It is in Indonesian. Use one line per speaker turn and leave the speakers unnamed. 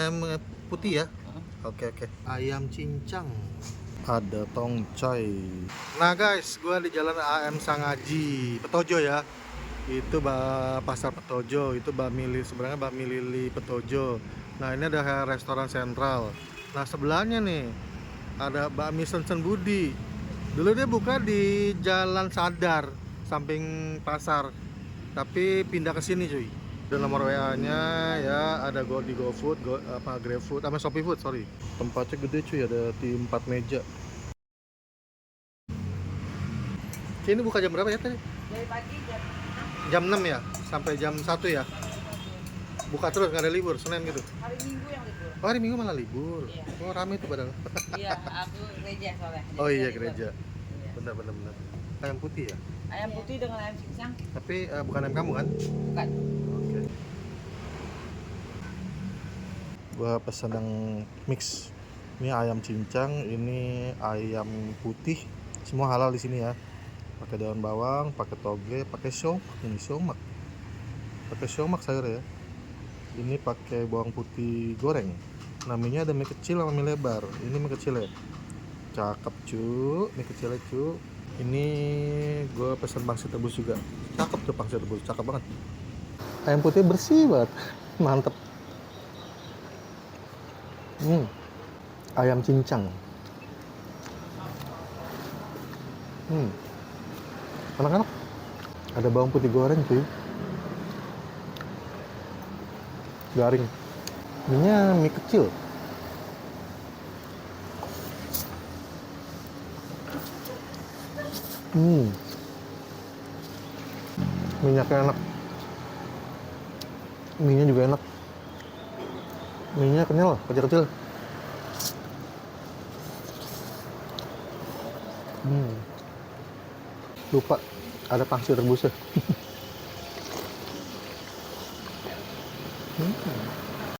ayam putih ya? Oke. Ayam cincang. Ada tongcai. Nah guys, gua di jalan AM Sangaji, Petojo ya. Itu pasar Petojo, itu sebenarnya bakmi Lili Petojo. Nah, ini ada restoran sentral. Nah, sebelahnya nih ada bakmi Sensen Budi. Dulu dia buka di Jalan Sadar, samping pasar. Tapi pindah ke sini cuy. Ada nomor WA-nya ya, ada di GoFood, GrabFood, sama Shopee Food, sorry. Tempatnya gede cuy, ada di 4 meja. Ini buka jam berapa ya tadi?
Dari pagi
Jam 6 ya, sampai jam 1 ya. Buka terus, nggak ada libur, Senin gitu.
hari Minggu yang libur.
Oh, hari Minggu malah libur.
Iya.
Oh, rame itu padahal.
Iya, aku gereja soalnya.
Oh iya,
Libur.
gereja.
Iya.
Benar. Ayam putih ya?
Ayam putih dengan ayam cincang?
Tapi bukan ayam kamu kan?
Bukan.
Oke. Gua pesan yang mix. Ini ayam cincang, ini ayam putih. Semua halal di sini ya. Pakai daun bawang, pakai toge, pakai siomak. Pakai siomak sayur ya. Ini pakai bawang putih goreng. Nah, mie-nya ada mie kecil sama mie lebar. Ini mie kecil ya. Cakep cu, mie kecilnya cu. Ini gue pesen pangsit rebus juga. Cakep tuh pangsit rebus, cakep banget. Ayam putih bersih banget, mantep. Ayam cincang. Anak-anak, ada bawang putih goreng cuy. Garing. Mie-nya mie kecil. Minyaknya enak. Mie-nya juga enak. Mie-nya kenyal, kecil-kecil. Lupa ada pangsit rebusnya.